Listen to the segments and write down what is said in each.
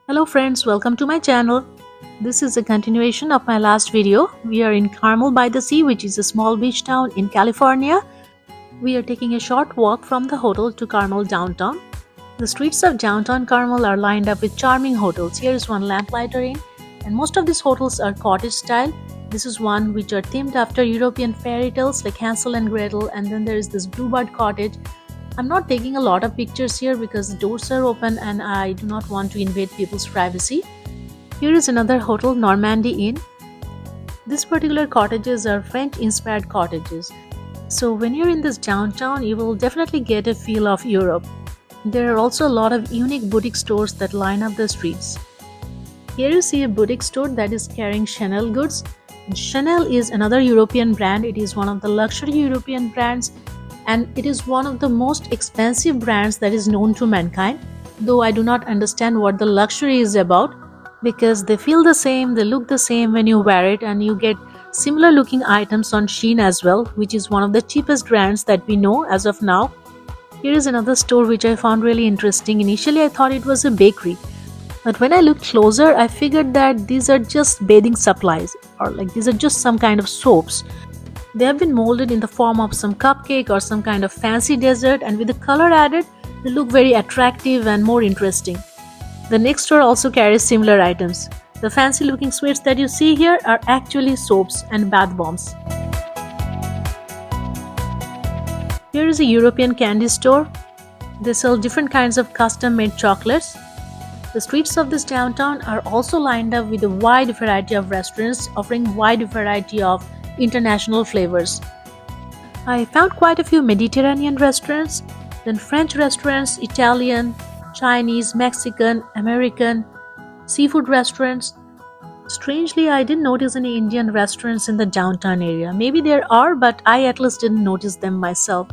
Hello friends, welcome to my channel. This is a continuation of my last video. We are in Carmel-by-the-Sea, which is a small beach town in California. We are taking a short walk from the hotel to Carmel Downtown. The streets of downtown Carmel are lined up with charming hotels. Here is one lamplighter inn, and most of these hotels are cottage style. This is one which are themed after European fairy tales like Hansel and Gretel, and then there is this bluebird cottage. I'm not taking a lot of pictures here because the doors are open and I do not want to invade people's privacy. Here is another hotel, Normandy Inn. This particular cottages are French-inspired cottages. So when you're in this downtown, you will definitely get a feel of Europe. There are also a lot of unique boutique stores that line up the streets. Here you see a boutique store that is carrying Chanel goods. Chanel is another European brand. It is one of the luxury European brands, and it is one of the most expensive brands that is known to mankind, though I do not understand what the luxury is about, because they feel the same, they look the same when you wear it, and you get similar looking items on Shein as well, which is one of the cheapest brands that we know as of now. Here is another store which I found really interesting. Initially I thought it was a bakery, but when I looked closer I figured that these are just bathing supplies, or like these are just some kind of soaps. They have been molded in the form of some cupcake or some kind of fancy dessert, and with the color added, they look very attractive and more interesting. The next store also carries similar items. The fancy looking sweets that you see here are actually soaps and bath bombs. Here is a European candy store. They sell different kinds of custom made chocolates. The streets of this downtown are also lined up with a wide variety of restaurants offering wide variety of international flavors. I found quite a few Mediterranean restaurants, then French restaurants, Italian, Chinese, Mexican, American, seafood restaurants. Strangely, I didn't notice any Indian restaurants in the downtown area. Maybe there are, but I at least didn't notice them myself.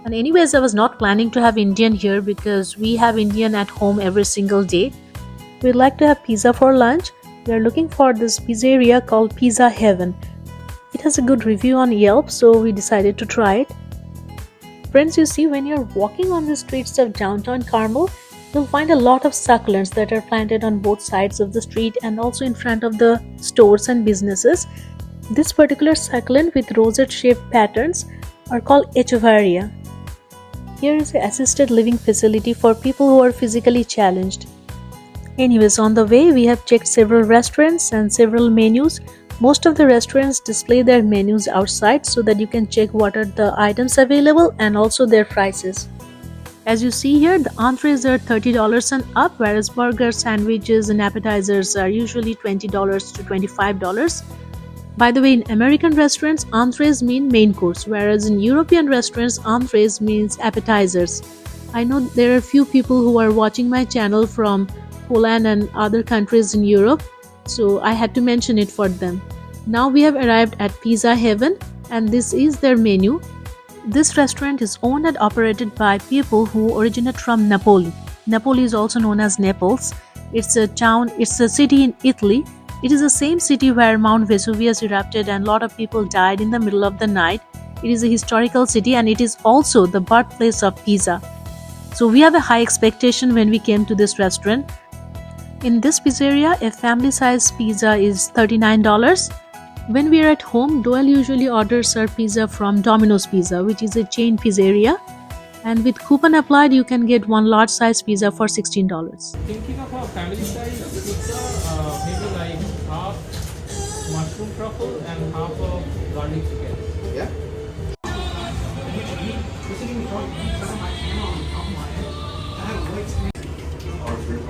And anyways, I was not planning to have Indian here because we have Indian at home every single day. We'd like to have pizza for lunch. We are looking for this pizzeria called Pizza Heaven. It has a good review on Yelp, so we decided to try it. Friends, you see, when you're walking on the streets of downtown Carmel, you'll find a lot of succulents that are planted on both sides of the street and also in front of the stores and businesses. This particular succulent with rosette-shaped patterns are called echeveria. Here is an assisted living facility for people who are physically challenged. Anyways, on the way, we have checked several restaurants and several menus. Most of the restaurants display their menus outside so that you can check what are the items available and also their prices. As you see here, the entrees are $30 and up, whereas burgers, sandwiches and appetizers are usually $20 to $25. By the way, in American restaurants, entrees mean main course, whereas in European restaurants, entrees means appetizers. I know there are few people who are watching my channel from Poland and other countries in Europe, so I had to mention it for them. Now we have arrived at Pizza Heaven, and this is their menu. This restaurant is owned and operated by people who originate from Napoli. Napoli is also known as Naples. It's a city in Italy. It is the same city where Mount Vesuvius erupted and a lot of people died in the middle of the night. It is a historical city, and it is also the birthplace of pizza. So we have a high expectation when we came to this restaurant. In this pizzeria, a family-sized pizza is $39. When we are at home, Doyle usually orders our pizza from Domino's Pizza, which is a chain pizzeria. And with coupon applied, you can get one large-sized pizza for $16. Thinking of a family-sized pizza, maybe like half mushroom truffle and half of garlic chicken. Yeah?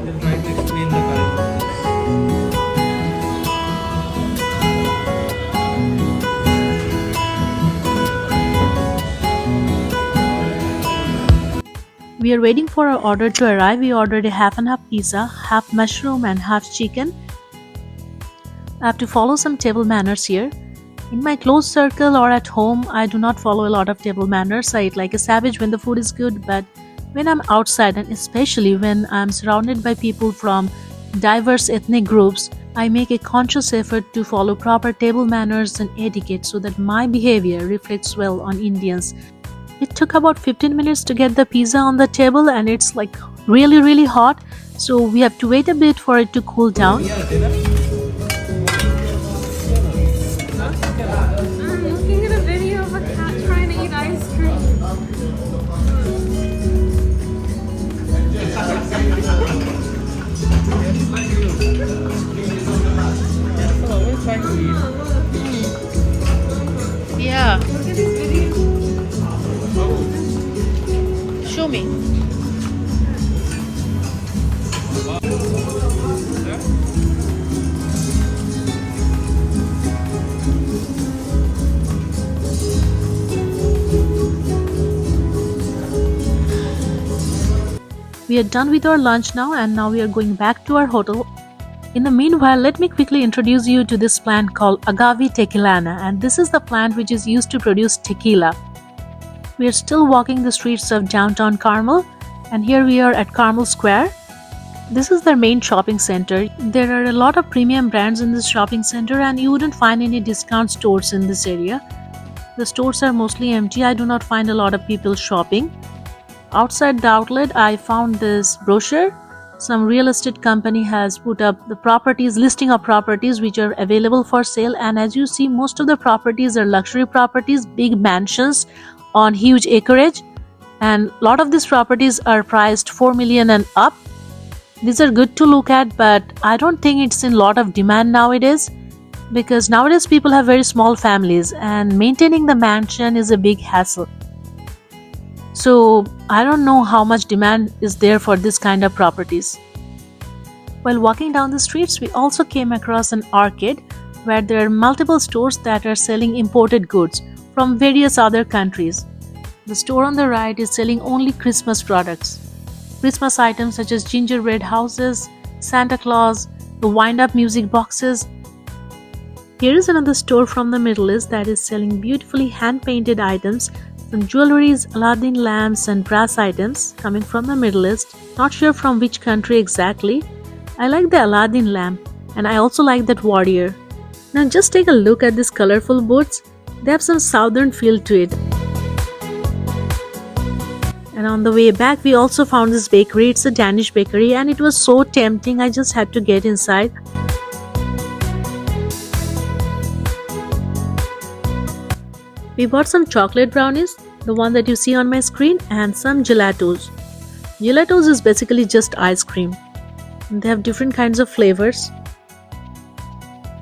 Then try to explain the current. We are waiting for our order to arrive. We ordered a half and half pizza, half mushroom and half chicken. I have to follow some table manners here. In my close circle or at home, I do not follow a lot of table manners. I eat like a savage when the food is good, but when I'm outside, and especially when I'm surrounded by people from diverse ethnic groups, I make a conscious effort to follow proper table manners and etiquette so that my behavior reflects well on Indians. It took about 15 minutes to get the pizza on the table, and it's like really hot, so we have to wait a bit for it to cool down. I'm looking at a video of a cat trying to eat ice cream. Always trying to eat. Yeah, Look at this video. show me. We are done with our lunch now, and now we are going back to our hotel. In the meanwhile, let me quickly introduce you to this plant called Agave tequilana, and this is the plant which is used to produce tequila. We are still walking the streets of downtown Carmel, and here we are at Carmel Square. This is their main shopping center. There are a lot of premium brands in this shopping center, and you wouldn't find any discount stores in this area. The stores are mostly empty. I do not find a lot of people shopping. Outside the outlet, I found this brochure. Some real estate company has put up the properties, listing of properties which are available for sale, and as you see, most of the properties are luxury properties, big mansions on huge acreage, and a lot of these properties are priced 4 million and up. These are good to look at, but I don't think it's in a lot of demand nowadays, because nowadays people have very small families and maintaining the mansion is a big hassle. So I don't know how much demand is there for this kind of properties. While walking down the streets, we also came across an arcade where there are multiple stores that are selling imported goods from various other countries. The store on the right is selling only Christmas products. Christmas items such as gingerbread houses, Santa Claus, the wind-up music boxes. Here is another store from the Middle East that is selling beautifully hand-painted items, some jewelries, Aladdin lamps and brass items coming from the Middle East. Not sure from which country exactly. I like the Aladdin lamp, and I also like that warrior. Now just take a look at these colorful boots. They have some southern feel to it. And on the way back, we also found this bakery. It's a Danish bakery, and it was so tempting. I just had to get inside. We bought some chocolate brownies, the one that you see on my screen, and some gelatos. Gelatos is basically just ice cream. They have different kinds of flavors.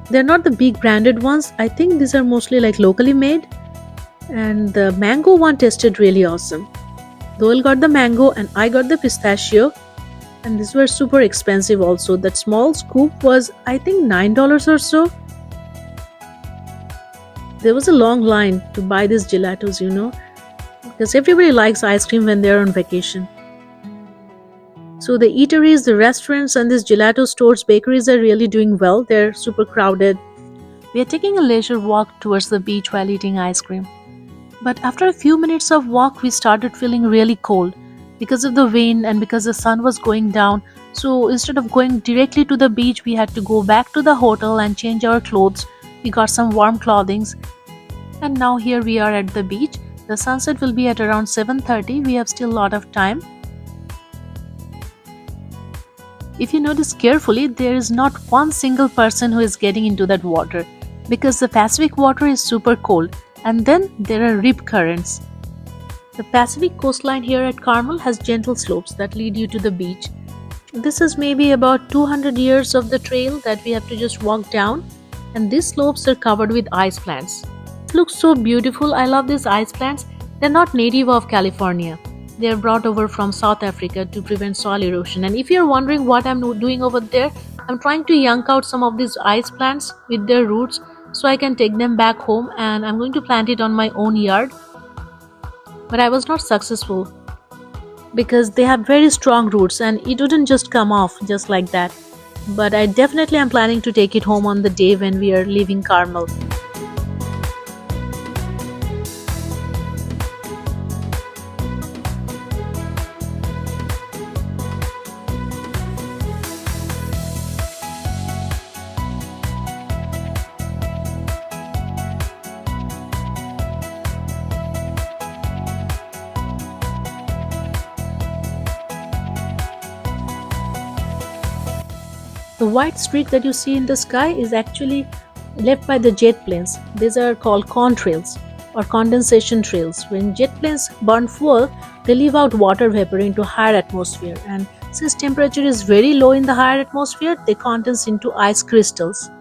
They're not the big branded ones. I think these are mostly like locally made. And the mango one tasted really awesome. Doyle got the mango and I got the pistachio. And these were super expensive also. That small scoop was, I think, $9 or so. There was a long line to buy these gelatos, because everybody likes ice cream when they're on vacation. So the eateries, the restaurants, and these gelato stores, bakeries are really doing well. They're super crowded. We are taking a leisure walk towards the beach while eating ice cream. But after a few minutes of walk, we started feeling really cold because of the wind and because the sun was going down. So instead of going directly to the beach, we had to go back to the hotel and change our clothes. We got some warm clothing, and now here we are at the beach. The sunset will be at around 7:30. We have still a lot of time. If you notice carefully, there is not one single person who is getting into that water because the Pacific water is super cold, and then there are rip currents. The Pacific coastline here at Carmel has gentle slopes that lead you to the beach. This is maybe about 200 years of the trail that we have to just walk down. And these slopes are covered with ice plants. It looks so beautiful. I love these ice plants. They're not native of California. They are brought over from South Africa to prevent soil erosion. And if you're wondering what I'm doing over there, I'm trying to yank out some of these ice plants with their roots so I can take them back home, and I'm going to plant it on my own yard. But I was not successful because they have very strong roots and it wouldn't just come off just like that. But I definitely am planning to take it home on the day when we are leaving Carmel. The white streak that you see in the sky is actually left by the jet planes. These are called contrails or condensation trails. When jet planes burn fuel, they leave out water vapor into higher atmosphere, and since temperature is very low in the higher atmosphere, they condense into ice crystals,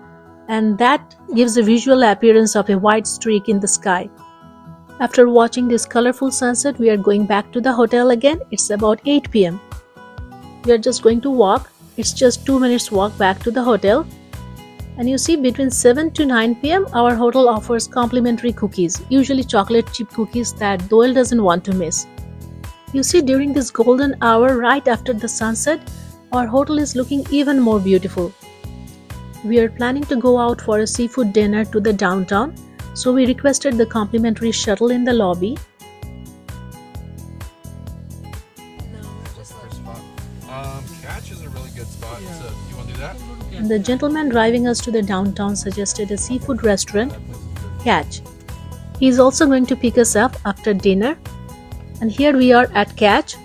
and that gives a visual appearance of a white streak in the sky. After watching this colorful sunset, we are going back to the hotel again. It's about 8 p.m. We are just going to walk. It's just 2 minutes walk back to the hotel. And you see, between 7 to 9 p.m. our hotel offers complimentary cookies, usually chocolate chip cookies that Doyle doesn't want to miss. You see, during this golden hour right after the sunset, our hotel is looking even more beautiful. We are planning to go out for a seafood dinner to the downtown, so we requested the complimentary shuttle in the lobby. Catch is a really good spot. So you want to do that? And the gentleman driving us to the downtown suggested a seafood restaurant, Catch. He is also going to pick us up after dinner. And here we are at Catch.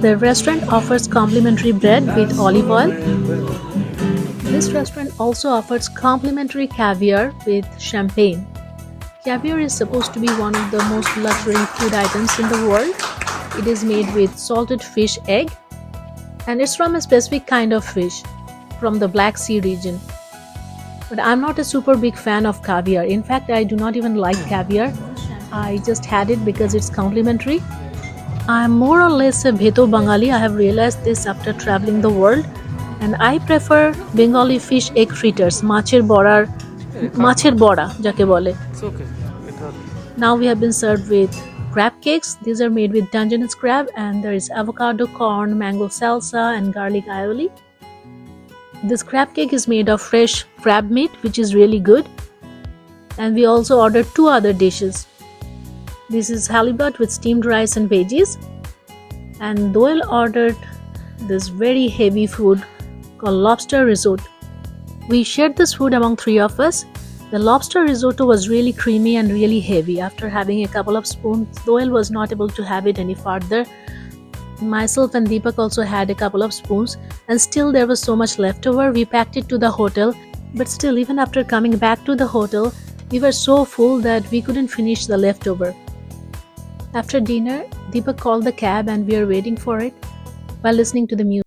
The restaurant offers complimentary bread with olive oil. This restaurant also offers complimentary caviar with champagne. Caviar is supposed to be one of the most luxury food items in the world. It is made with salted fish egg, and it's from a specific kind of fish from the Black Sea region. But I'm not a super big fan of caviar. In fact, I do not even like caviar. I just had it because it's complimentary. I'm more or less a Bheto Bengali. I have realized this after traveling the world, and I prefer Bengali fish egg fritters, macher bora jake bole. It's okay. Now we have been served with crab cakes. These are made with Dungeness crab, and there is avocado, corn, mango salsa, and garlic aioli. This crab cake is made of fresh crab meat, which is really good. And we also ordered 2 other dishes. This is halibut with steamed rice and veggies. And Doyle ordered this very heavy food called lobster risotto. We shared this food among 3 of us. The lobster risotto was really creamy and really heavy. After having a couple of spoons, Doyle was not able to have it any further. Myself and Deepak also had a couple of spoons, and still there was so much left over. We packed it to the hotel, but still, even after coming back to the hotel, we were so full that we couldn't finish the leftover. After dinner, Deepak called the cab and we are waiting for it while listening to the music.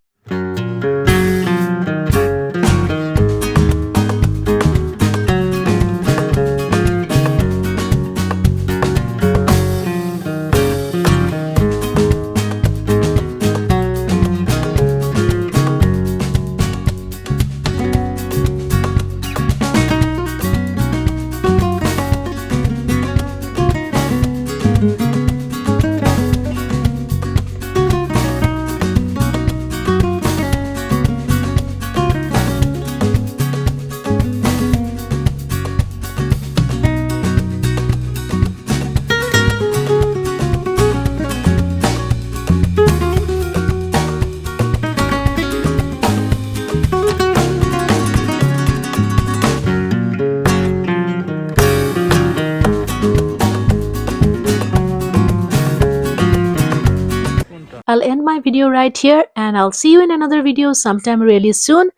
I'll end my video right here, and I'll see you in another video sometime really soon.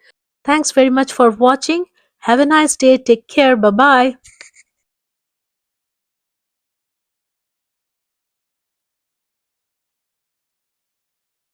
Thanks very much for watching. Have a nice day. Take care. Bye-bye.